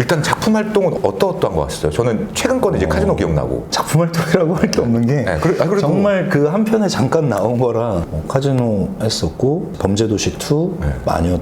일단 작품 활동은 어떠한 거 같았어요? 저는 최근 거는 이제 카지노 기억나고. 작품 활동이라고 할 게 없는 게 네, 그래도 정말 그 한 편에 잠깐 나온 거라 카지노 했었고 범죄도시 2, 네. 마녀 2,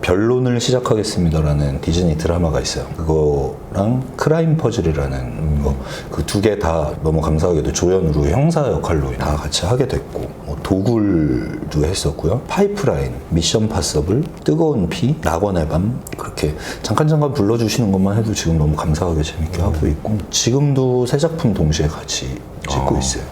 변론을 시작하겠습니다라는 디즈니 드라마가 있어요. 그거랑 크라임 퍼즐이라는 거, 그 두 개 다 너무 감사하게도 조연으로 형사 역할로 다 같이 하게 됐고, 뭐 도굴도 했었고요. 파이프라인, 미션 파서블, 뜨거운 피, 낙원의 밤, 그렇게 잠깐 불러주시는 것만 해도 지금 너무 감사하게 재밌게 하고 있고, 지금도 세 작품 동시에 같이 찍고 있어요.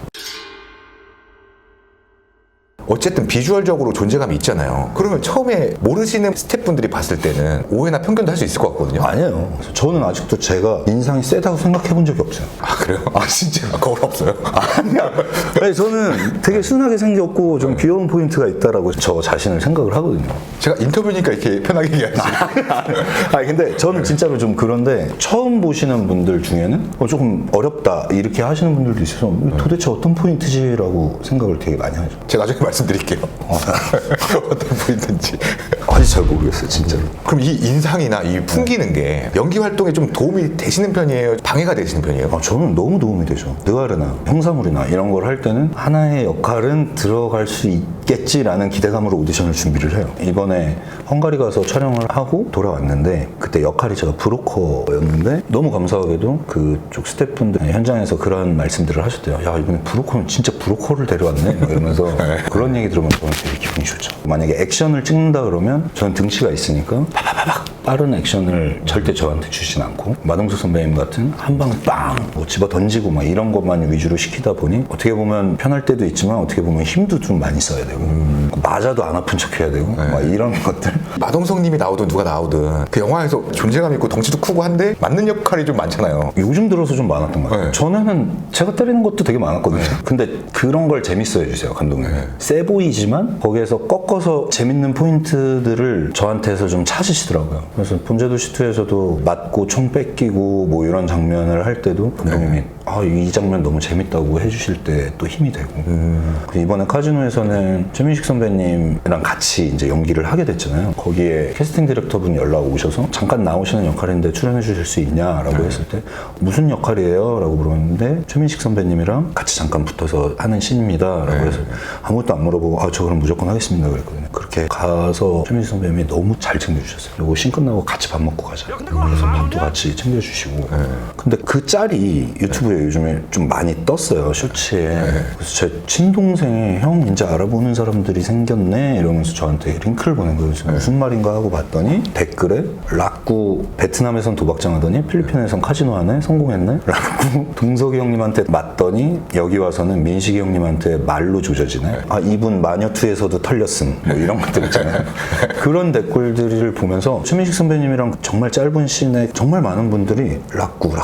어쨌든 비주얼적으로 존재감이 있잖아요. 그러면 처음에 모르시는 스태프분들이 봤을 때는 오해나 편견도 할 수 있을 것 같거든요. 아니에요. 저는 아직도 제가 인상이 세다고 생각해 본 적이 없어요. 아, 그래요? 아, 진짜? 거울 없어요? 아니야. 아니, 저는 되게 순하게 생겼고 좀 귀여운 포인트가 있다라고 저 자신을 생각을 하거든요. 제가 인터뷰니까 이렇게 편하게 얘기하지. 아니, 근데 저는 진짜로 좀 그런데 처음 보시는 분들 중에는 조금 어렵다 이렇게 하시는 분들도 있어서 도대체 어떤 포인트지라고 생각을 되게 많이 하죠. 제가 나중에 말씀드릴게요. 어떤 포인트인지. 아직 잘 모르겠어요, 진짜로. 그럼 이 인상이나 이 풍기는 게 연기 활동에 좀 도움이 되시는 편이에요? 방해가 되시는 편이에요? 저는 너무 도움이 되죠. 느와르나 형사물이나 이런 걸 할 때는 하나의 역할은 들어갈 수 있겠지라는 기대감으로 오디션을 준비를 해요. 이번에 헝가리 가서 촬영을 하고 돌아왔는데 그때 역할이 제가 브로커였는데 너무 감사하게도 그쪽 스태프분들 현장에서 그런 말씀들을 하셨대요. 야, 이번에 브로커는 진짜 브로커를 데려왔네 막 이러면서 그런 얘기 들으면 저는 되게 기분이 좋죠. 만약에 액션을 찍는다 그러면 저는 등치가 있으니까 파파파박 빠른 액션을 절대 저한테 주진 않고, 마동석 선배님 같은 한 방에 빵 뭐 집어 던지고 막 이런 것만 위주로 시키다 보니 어떻게 보면 편할 때도 있지만 어떻게 보면 힘도 좀 많이 써야 되고 맞아도 안 아픈 척 해야 되고 막 이런 것들. 마동석 님이 나오든 누가 나오든 그 영화에서 존재감 있고 덩치도 크고 한데 맞는 역할이 좀 많잖아요. 요즘 들어서 좀 많았던 것 같아요. 전에는 제가 때리는 것도 되게 많았거든요. 근데 그런 걸 재밌어 해주세요, 감독님. 세 보이지만 거기에서 꺾어서 재밌는 포인트들을 저한테서 좀 찾으시더라고요. 그래서 범죄도시2에서도 맞고 총 뺏기고 뭐 이런 장면을 할 때도 감독님이 이 장면 너무 재밌다고 해주실 때 또 힘이 되고. 이번에 카지노에서는 최민식 선배님이랑 같이 이제 연기를 하게 됐잖아요. 거기에 캐스팅 디렉터분이 연락 오셔서 잠깐 나오시는 역할인데 출연해 주실 수 있냐라고 했을 때 무슨 역할이에요? 라고 물었는데 최민식 선배님이랑 같이 잠깐 붙어서 하는 씬입니다 라고 해서 아무것도 안 물어보고 저 그럼 무조건 하겠습니다 그랬거든요. 그렇게 가서 최민식 선배님이 너무 잘 챙겨주셨어요. 요거 씬 끝나고 같이 밥 먹고 가자. 그래서 밥도 같이 챙겨주시고. 근데 그 짤이 유튜브에 요즘에 좀 많이 떴어요, 쇼츠에. 그래서 제 친동생이 형 이제 알아보는 사람들이 생겼네 이러면서 저한테 링크를 보낸 거예요. 무슨 말인가 하고 봤더니 댓글에 락구 베트남에선 도박장 하더니 필리핀에선 카지노 하네 성공했네. 락구 동석이 형님한테 맞더니 여기 와서는 민식이 형님한테 말로 조져지네. 이분 마녀2에서도 털렸음 뭐 이런 것들 있잖아요. 그런 댓글들을 보면서 최민식 선배님이랑 정말 짧은 씬에 정말 많은 분들이 락구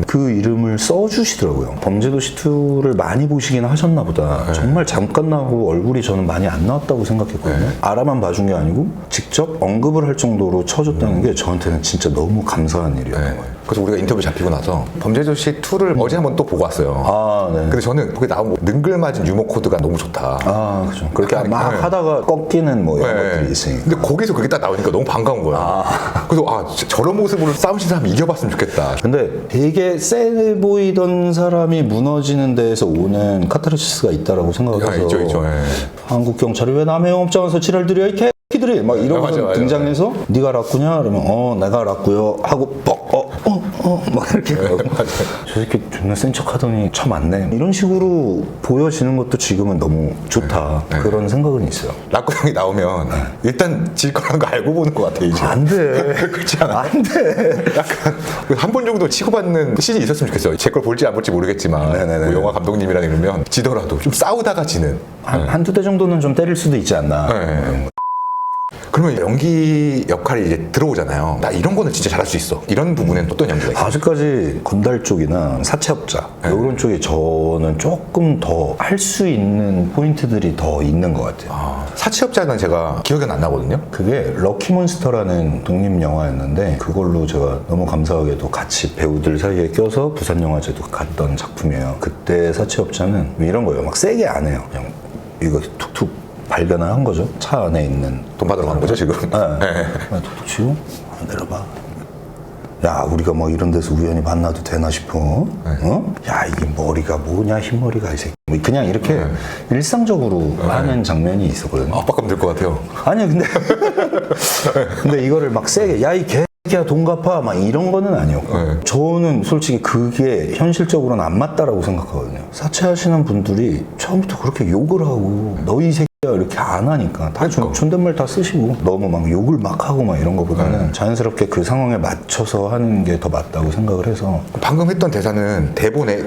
그 이름을 써주시더라고요. 범죄도시2를 많이 보시긴 하셨나 보다. 정말 잠깐 나오고 얼굴이 저는 많이 안 나왔다고 생각했거든요. 알아만 봐준 게 아니고 직접 언급을 할 정도로 쳐줬다는 게 저한테는 진짜 너무 감사한 일이었던 거예요. 그래서 우리가 인터뷰 잡히고 나서 범죄도시2를 어제 한번 또 보고 왔어요. 네. 근데 저는 거기 나온 능글맞은 유머 코드가 너무 좋다. 그죠. 그렇게 막 하다가 꺾이는 뭐 이런 것들이 있으니까. 근데 거기서 그게 딱 나오니까 너무 반가운 거야. 그래서 저런 모습으로 싸우신 사람 이겨봤으면 좋겠다. 근데 되게 세 보이던 사람이 무너지는 데에서 오는 카타르시스가 있다라고 생각해서 있죠. 한국 경찰이 왜 남의 영업장 와서 지랄들이야 이 개새끼들이 막 이러면서 등장해서 네가 락구냐? 그러면 내가 락구요 하고 막 이렇게 저 새끼 존나 센 척 하더니 쳐 맞네 이런 식으로 보여지는 것도 지금은 너무 좋다. 그런 생각은 있어요. 락구 형이 나오면 일단 질 거라는 거 알고 보는 것 같아 이제. 안 돼. 그렇지 않아? 안 돼. 약간 한 번 정도 치고받는 씬이 있었으면 좋겠어요. 제 걸 볼지 안 볼지 모르겠지만 뭐 영화 감독님이랑 이러면 지더라도 좀 싸우다가 지는 한두 대 정도는 좀 때릴 수도 있지 않나. 그러면 연기 역할이 이제 들어오잖아요. 나 이런 거는 진짜 잘할 수 있어. 이런 부분엔 어떤 연기가 있어요? 아직까지 건달 쪽이나 사채업자 이런 쪽이 저는 조금 더 할 수 있는 포인트들이 더 있는 것 같아요. 사채업자는 제가 기억은 안 나거든요. 그게 럭키몬스터라는 독립 영화였는데 그걸로 제가 너무 감사하게도 같이 배우들 사이에 껴서 부산영화제도 갔던 작품이에요. 그때 사채업자는 이런 거예요. 막 세게 안 해요. 그냥 이거 툭툭 발견을 한 거죠. 차 안에 있는 돈 받으러 간 거죠 지금? 네. 툭툭 치고 내려봐. 야 우리가 뭐 이런 데서 우연히 만나도 되나 싶어. 어? 야 이게 머리가 뭐냐 흰머리가 이 새끼. 그냥 이렇게 일상적으로 하는 장면이 있었거든요. 압박감 들 것 같아요. 아니 근데 이거를 막 세게 야 이 개새끼야 돈 갚아 막 이런 거는 아니었고 저는 솔직히 그게 현실적으로는 안 맞다라고 생각하거든요. 사채하시는 분들이 처음부터 그렇게 욕을 하고 너 이 새끼야 이렇게 안 하니까 다 존댓말 다 쓰시고 너무 막 욕을 막 하고 막 이런 거보다는 자연스럽게 그 상황에 맞춰서 하는 게 더 맞다고 생각을 해서 방금 했던 대사는 대본에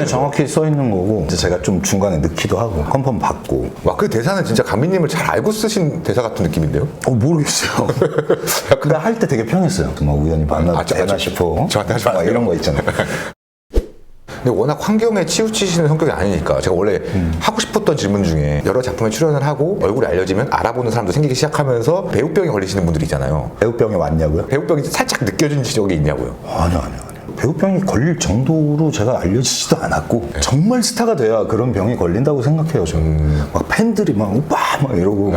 정확히 써 있는 거고 이제 제가 좀 중간에 넣기도 하고 컨펌 받고 와, 그 대사는 진짜 감독님을 잘 알고 쓰신 대사 같은 느낌인데요? 모르겠어요. 근데 할 때 되게 편했어요. 막 우연히 만나도 되나 싶어. 저한테 하지 마세요. 이런 거 있잖아요. 근데 워낙 환경에 치우치시는 성격이 아니니까 제가 원래 하고 싶었던 질문 중에 여러 작품에 출연을 하고 얼굴이 알려지면 알아보는 사람도 생기기 시작하면서 배우병에 걸리시는 분들이 있잖아요. 배우병이 왔냐고요? 배우병이 살짝 느껴진 적이 있냐고요? 아니요. 배우병이 걸릴 정도로 제가 알려지지도 않았고 정말 스타가 돼야 그런 병이 걸린다고 생각해요. 저는 막 팬들이 막 오빠 막 이러고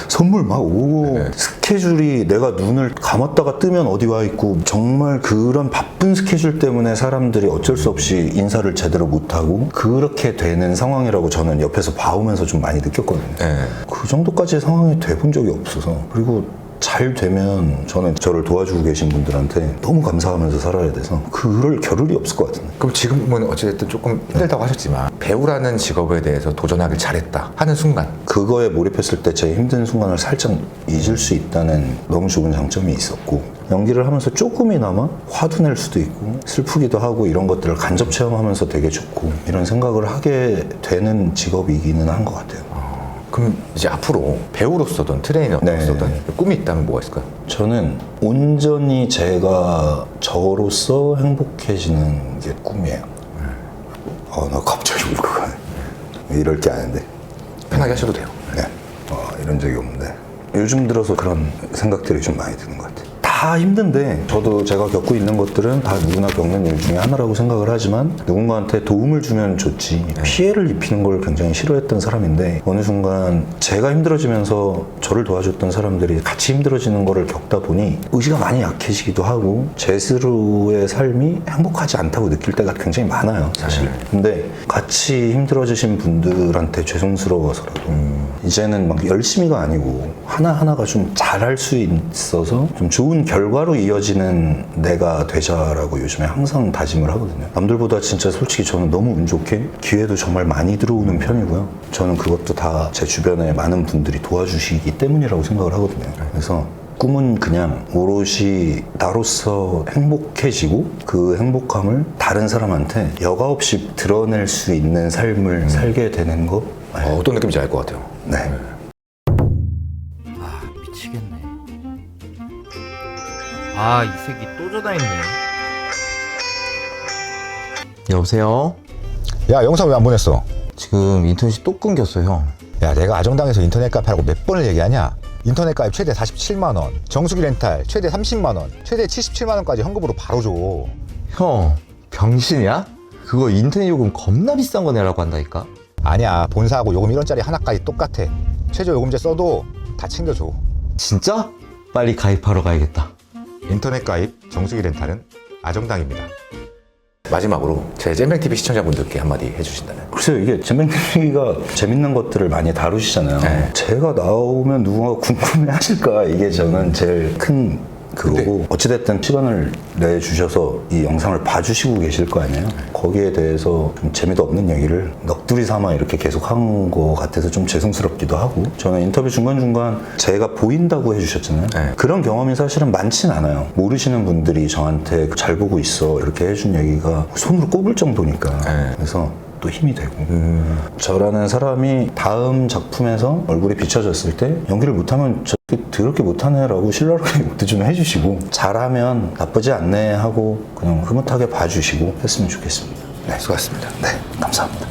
선물 막 오고 스케줄이 내가 눈을 감았다가 뜨면 어디 와 있고 정말 그런 바쁜 스케줄 때문에 사람들이 어쩔 수 없이 인사를 제대로 못하고 그렇게 되는 상황이라고 저는 옆에서 봐오면서 좀 많이 느꼈거든요. 그 정도까지의 상황이 돼본 적이 없어서 그리고 잘 되면 저는 저를 도와주고 계신 분들한테 너무 감사하면서 살아야 돼서 그럴 겨를이 없을 것 같은데. 그럼 지금은 어찌됐든 조금 힘들다고 하셨지만 배우라는 직업에 대해서 도전하길 잘했다 하는 순간 그거에 몰입했을 때 제 힘든 순간을 살짝 잊을 수 있다는 너무 좋은 장점이 있었고 연기를 하면서 조금이나마 화도 낼 수도 있고 슬프기도 하고 이런 것들을 간접 체험하면서 되게 좋고 이런 생각을 하게 되는 직업이기는 한 것 같아요. 그럼 이제 앞으로 배우로서든 트레이너로서든 꿈이 있다면 뭐가 있을까요? 저는 온전히 제가 저로서 행복해지는 게 꿈이에요. 나 갑자기 울고 가네. 이럴 게 아닌데. 편하게 하셔도 돼요. 네. 이런 적이 없는데. 요즘 들어서 그런 생각들이 좀 많이 드는 것 같아요. 다 힘든데 저도 제가 겪고 있는 것들은 다 누구나 겪는 일 중에 하나라고 생각을 하지만 누군가한테 도움을 주면 좋지 피해를 입히는 걸 굉장히 싫어했던 사람인데 어느 순간 제가 힘들어지면서 저를 도와줬던 사람들이 같이 힘들어지는 거를 겪다 보니 의지가 많이 약해지기도 하고 제 스스로의 삶이 행복하지 않다고 느낄 때가 굉장히 많아요 사실. 근데 같이 힘들어지신 분들한테 죄송스러워서라도 이제는 막 열심히가 아니고 하나하나가 좀 잘할 수 있어서 좀 좋은 결과로 이어지는 내가 되자라고 요즘에 항상 다짐을 하거든요. 남들보다 진짜 솔직히 저는 너무 운 좋게 기회도 정말 많이 들어오는 편이고요. 저는 그것도 다 제 주변에 많은 분들이 도와주시기 때문이라고 생각을 하거든요. 그래서 꿈은 그냥 오롯이 나로서 행복해지고 그 행복함을 다른 사람한테 여과 없이 드러낼 수 있는 삶을 살게 되는 거. 어떤 느낌인지 알 것 같아요. 네. 미치겠네. 이 새끼 또 전화했네. 여보세요? 야, 영상 왜 안 보냈어? 지금 인터넷이 또 끊겼어, 형. 야, 내가 아정당에서 인터넷 카페라고 몇 번을 얘기하냐? 인터넷 가입 최대 47만 원, 정수기 렌탈 최대 30만 원, 최대 77만 원까지 현금으로 바로 줘. 형, 병신이야? 그거 인터넷 요금 겁나 비싼 거 내라고 한다니까? 아니야, 본사하고 요금 1원짜리 하나까지 똑같아. 최저 요금제 써도 다 챙겨줘. 진짜? 빨리 가입하러 가야겠다. 인터넷 가입, 정수기 렌탈은 아정당입니다. 마지막으로 제 잼뱅TV 시청자분들께 한마디 해주신다면. 글쎄요, 이게 잼뱅TV가 재밌는 것들을 많이 다루시잖아요. 제가 나오면 누군가 궁금해 하실까? 이게 저는 제일 큰 그거고 어찌됐든 시간을 내주셔서 이 영상을 봐주시고 계실 거 아니에요? 거기에 대해서 좀 재미도 없는 얘기를 넋두리 삼아 이렇게 계속 한 거 같아서 좀 죄송스럽기도 하고 저는 인터뷰 중간중간 제가 보인다고 해주셨잖아요. 그런 경험이 사실은 많진 않아요. 모르시는 분들이 저한테 잘 보고 있어 이렇게 해준 얘기가 손으로 꼽을 정도니까 그래서 또 힘이 되고 저라는 사람이 다음 작품에서 얼굴이 비춰졌을 때 연기를 못하면 더럽게 못하네 라고 신랄하게 욕도 좀 해주시고 잘하면 나쁘지 않네 하고 그냥 흐뭇하게 봐주시고 했으면 좋겠습니다. 네, 수고하셨습니다. 네, 감사합니다.